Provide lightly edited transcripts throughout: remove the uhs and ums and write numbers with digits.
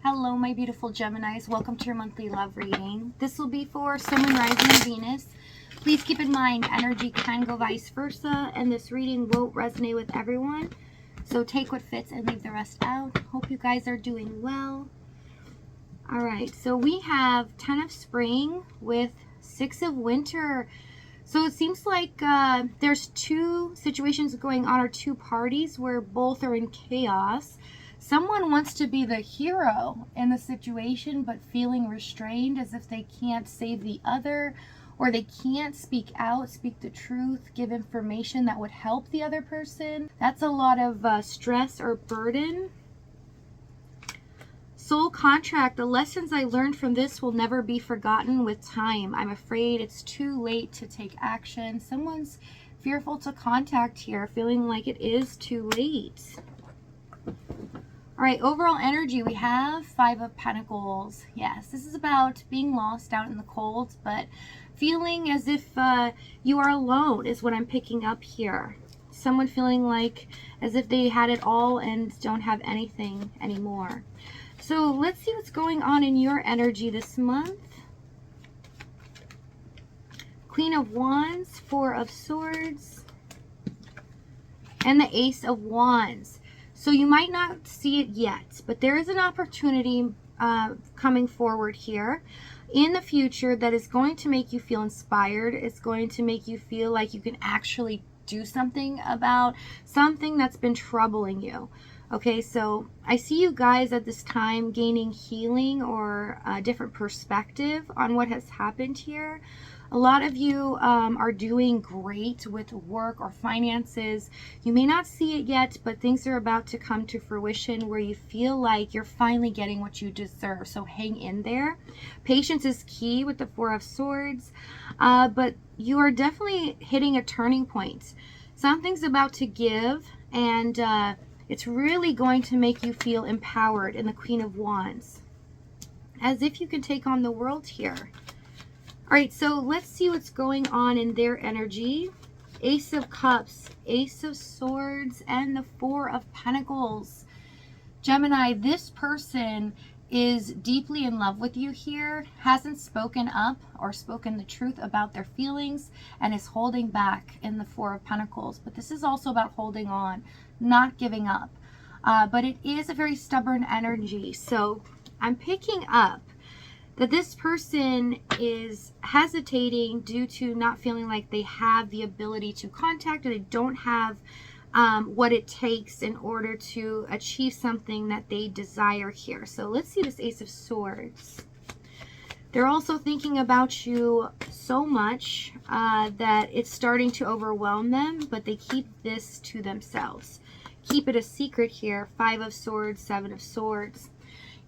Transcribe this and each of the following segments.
Hello, my beautiful Geminis. Welcome to your monthly love reading. This will be for Sun, Moon, Rising, and Venus. Please keep in mind, energy can go vice versa, and this reading won't resonate with everyone. So take what fits and leave the rest out. Hope you guys are doing well. All right, so we have 10 of Spring with 6 of Winter. So it seems like there's two situations going on, or two parties where both are in chaos. Someone wants to be the hero in the situation, but feeling restrained as if they can't save the other, or they can't speak out, speak the truth, give information that would help the other person. That's a lot of stress or burden. Soul contract, the lessons I learned from this will never be forgotten with time. I'm afraid it's too late to take action. Someone's fearful to contact here, feeling like it is too late. All right, overall energy, we have 5 of Pentacles. Yes, this is about being lost out in the cold, but feeling as if you are alone is what I'm picking up here. Someone feeling like as if they had it all and don't have anything anymore. So let's see what's going on in your energy this month. Queen of Wands, 4 of Swords, and the Ace of Wands. So you might not see it yet, but there is an opportunity coming forward here in the future that is going to make you feel inspired. It's going to make you feel like you can actually do something about something that's been troubling you. Okay, so I see you guys at this time gaining healing or a different perspective on what has happened here. A lot of you are doing great with work or finances. You may not see it yet, but things are about to come to fruition where you feel like you're finally getting what you deserve. So hang in there. Patience is key with the 4 of Swords, but you are definitely hitting a turning point. Something's about to give, and it's really going to make you feel empowered in the Queen of Wands, as if you can take on the world here. All right, so let's see what's going on in their energy. Ace of Cups, Ace of Swords, and the 4 of Pentacles. Gemini, this person is deeply in love with you here, hasn't spoken up or spoken the truth about their feelings, and is holding back in the 4 of Pentacles. But this is also about holding on, not giving up. But it is a very stubborn energy. So I'm picking up that this person is hesitating due to not feeling like they have the ability to contact, or they don't have what it takes in order to achieve something that they desire here. So let's see this Ace of Swords. They're also thinking about you so much that it's starting to overwhelm them, but they keep this to themselves. Keep it a secret here. 5 of Swords, 7 of Swords.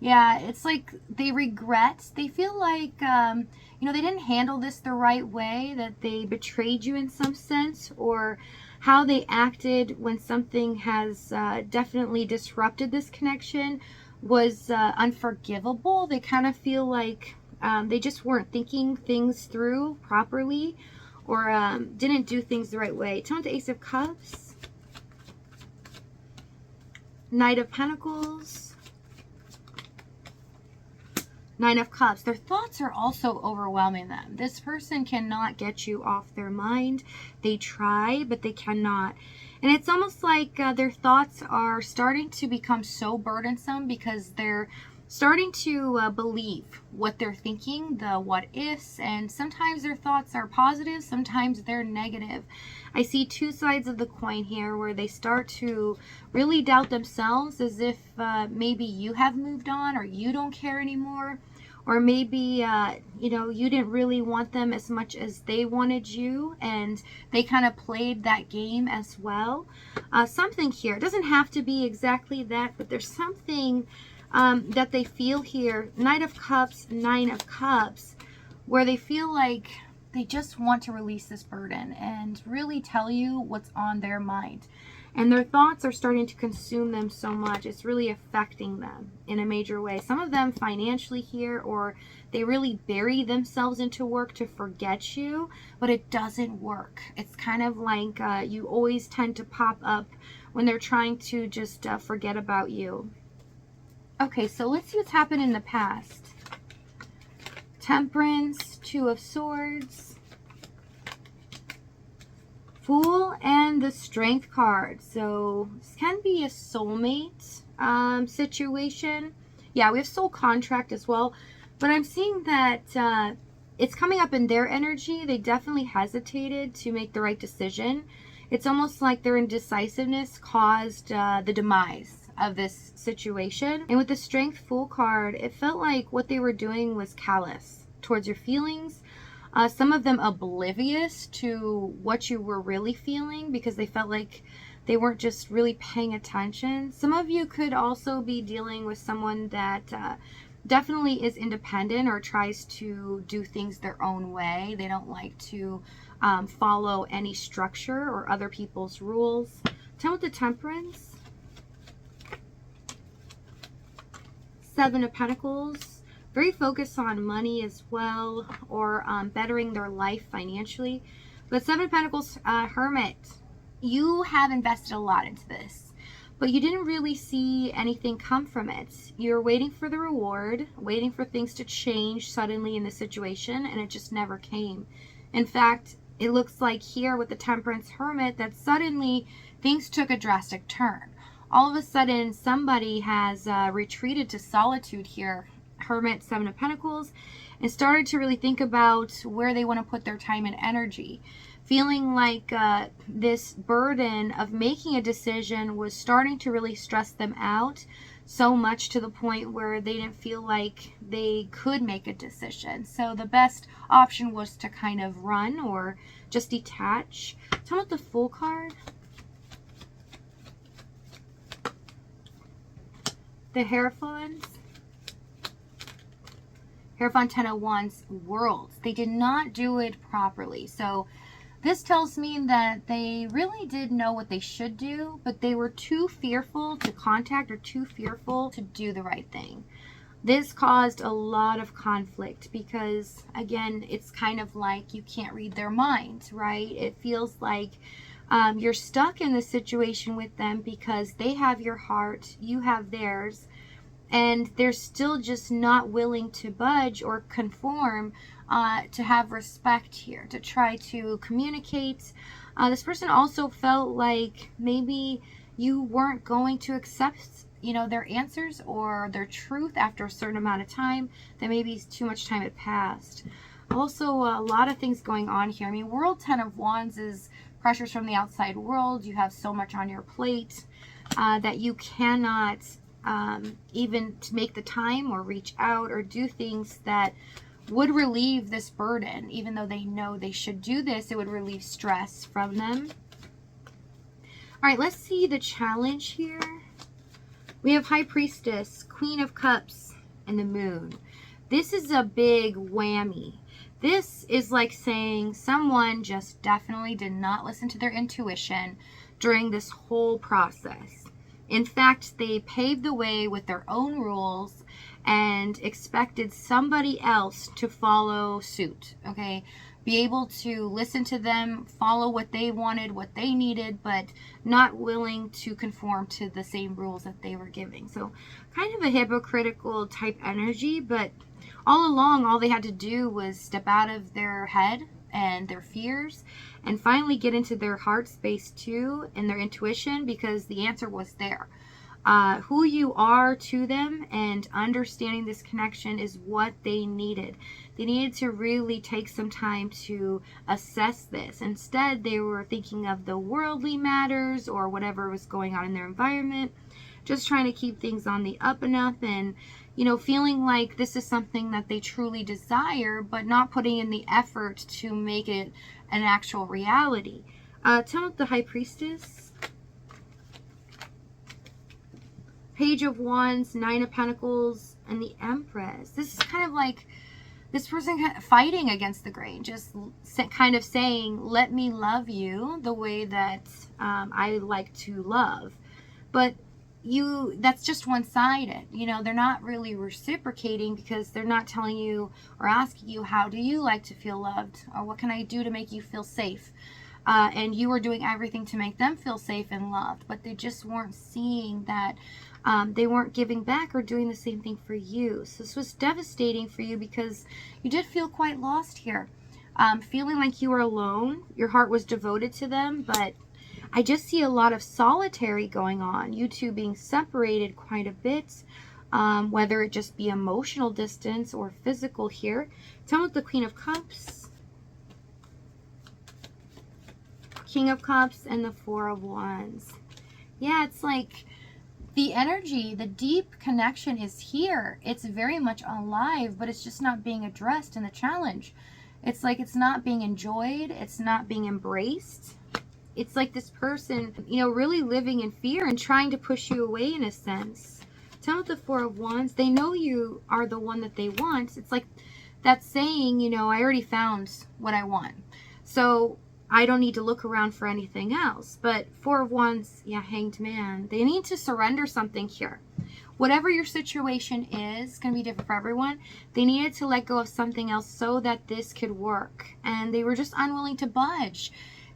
Yeah, it's like they regret. They feel like, you know, they didn't handle this the right way, that they betrayed you in some sense, or how they acted when something has definitely disrupted this connection was unforgivable. They kind of feel like they just weren't thinking things through properly, or didn't do things the right way. Turn to Ace of Cups, Knight of Pentacles, 9 of Cups. Their thoughts are also overwhelming them. This person cannot get you off their mind. They try, but they cannot. And it's almost like their thoughts are starting to become so burdensome because they're starting to believe what they're thinking, the what ifs, and sometimes their thoughts are positive, sometimes they're negative. I see two sides of the coin here where they start to really doubt themselves, as if maybe you have moved on, or you don't care anymore, or maybe you know, you didn't really want them as much as they wanted you, and they kind of played that game as well. Something here, it doesn't have to be exactly that, but there's something that they feel here. Knight of Cups, 9 of Cups, where they feel like they just want to release this burden and really tell you what's on their mind. And their thoughts are starting to consume them so much. It's really affecting them in a major way. Some of them financially here, or they really bury themselves into work to forget you, but it doesn't work. It's kind of like you always tend to pop up when they're trying to just forget about you. Okay, so let's see what's happened in the past. Temperance, Two of Swords, Fool, and the Strength card. So this can be a soulmate situation. Yeah, we have soul contract as well. But I'm seeing that it's coming up in their energy. They definitely hesitated to make the right decision. It's almost like their indecisiveness caused the demise of this situation. And with the Strength Fool card, it felt like what they were doing was callous towards your feelings. Some of them oblivious to what you were really feeling because they felt like they weren't just really paying attention. Some of you could also be dealing with someone that definitely is independent or tries to do things their own way. They don't like to follow any structure or other people's rules. Tell me with the Temperance. Seven of Pentacles. Very focused on money as well, or bettering their life financially. But Seven of Pentacles, Hermit. You have invested a lot into this, but you didn't really see anything come from it. You're waiting for the reward, waiting for things to change suddenly in the situation, and it just never came. In fact, it looks like here with the Temperance Hermit that suddenly things took a drastic turn. All of a sudden, somebody has retreated to solitude here, Hermit, Seven of Pentacles, and started to really think about where they want to put their time and energy. Feeling like this burden of making a decision was starting to really stress them out, so much to the point where they didn't feel like they could make a decision. So the best option was to kind of run or just detach. Tell me about the Fool card. The Hierophant. Hierophant, 10 of Wands, Worlds. They did not do it properly. So this tells me that they really did know what they should do, but they were too fearful to contact or too fearful to do the right thing. This caused a lot of conflict because, again, it's kind of like you can't read their mind, right? It feels like you're stuck in this situation with them because they have your heart, you have theirs, and they're still just not willing to budge or conform, to have respect here, to try to communicate. This person also felt like maybe you weren't going to accept, you know, their answers or their truth after a certain amount of time, that maybe too much time had passed. Also, a lot of things going on here. I mean, World, 10 of Wands is pressures from the outside world. You have so much on your plate that you cannot even to make the time or reach out or do things that would relieve this burden. Even though they know they should do this, it would relieve stress from them. All right, let's see the challenge here. We have High Priestess, Queen of Cups, and the Moon. This is a big whammy. This is like saying someone just definitely did not listen to their intuition during this whole process. In fact, they paved the way with their own rules and expected somebody else to follow suit, okay? Be able to listen to them, follow what they wanted, what they needed, but not willing to conform to the same rules that they were giving. So kind of a hypocritical type energy, but all along, all they had to do was step out of their head and their fears and finally get into their heart space too and their intuition, because the answer was there. Who you are to them and understanding this connection is what they needed. They needed to really take some time to assess this. Instead, they were thinking of the worldly matters or whatever was going on in their environment, just trying to keep things on the up and up, and you know, feeling like this is something that they truly desire, but not putting in the effort to make it an actual reality. Tell me the High Priestess. Page of Wands, Nine of Pentacles, and the Empress. This is kind of like this person fighting against the grain, just kind of saying, let me love you the way that I like to love. But that's just one-sided. You know, they're not really reciprocating because they're not telling you or asking you, how do you like to feel loved? Or what can I do to make you feel safe? And you were doing everything to make them feel safe and loved, but they just weren't seeing that They weren't giving back or doing the same thing for you. So this was devastating for you because you did feel quite lost here. Feeling like you were alone. Your heart was devoted to them, but I just see a lot of solitary going on. You two being separated quite a bit, whether it just be emotional distance or physical here. Tell me what the Queen of Cups, King of Cups, and the Four of Wands. Yeah, it's like the energy, the deep connection is here. It's very much alive, but it's just not being addressed in the challenge. It's like it's not being enjoyed. It's not being embraced. It's like this person, you know, really living in fear and trying to push you away in a sense. Tell me what the Four of Wands. They know you are the one that they want. It's like that saying, you know, I already found what I want, so I don't need to look around for anything else. But Four of Wands, yeah, Hanged Man. They need to surrender something here. Whatever your situation is, going to be different for everyone. They needed to let go of something else so that this could work. And they were just unwilling to budge.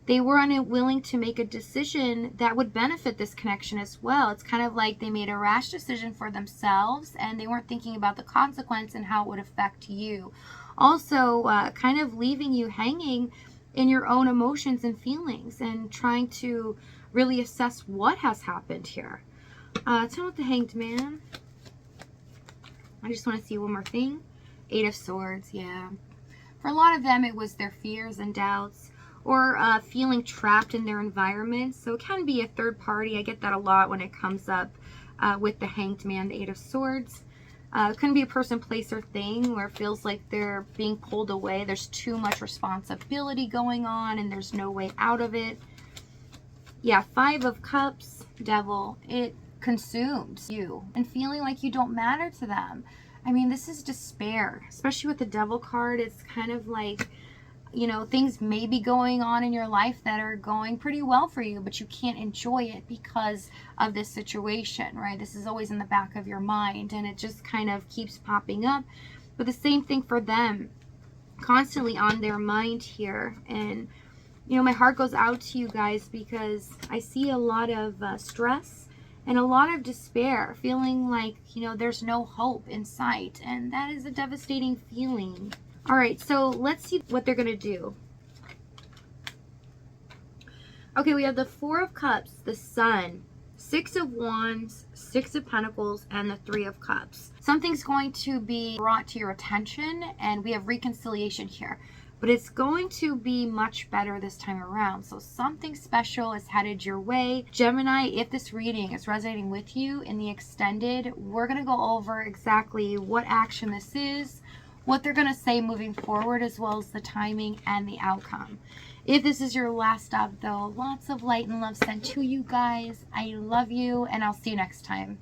They were unwilling to make a decision that would benefit this connection as well. It's kind of like they made a rash decision for themselves and they weren't thinking about the consequence and how it would affect you. Also, kind of leaving you hanging in your own emotions and feelings and trying to really assess what has happened here. Tell me what the Hanged Man. I just want to see one more thing. Eight of Swords, yeah. For a lot of them, it was their fears and doubts, or feeling trapped in their environment. So it can be a third party. I get that a lot when it comes up with the Hanged Man, the Eight of Swords. It can be a person, place, or thing where it feels like they're being pulled away. There's too much responsibility going on and there's no way out of it. Yeah, Five of Cups, Devil. It consumes you and feeling like you don't matter to them. I mean, this is despair, especially with the Devil card. It's kind of like, you know, things may be going on in your life that are going pretty well for you, but you can't enjoy it because of this situation, right? This is always in the back of your mind and it just kind of keeps popping up. But the same thing for them, constantly on their mind here. And, you know, my heart goes out to you guys because I see a lot of stress and a lot of despair, feeling like, you know, there's no hope in sight. And that is a devastating feeling. All right, so let's see what they're going to do. Okay, we have the Four of Cups, the Sun, Six of Wands, Six of Pentacles, and the Three of Cups. Something's going to be brought to your attention, and we have reconciliation here. But it's going to be much better this time around. So something special is headed your way. Gemini, if this reading is resonating with you in the extended, we're going to go over exactly what action this is, what they're going to say moving forward, as well as the timing and the outcome. If this is your last stop, though, lots of light and love sent to you guys. I love you, and I'll see you next time.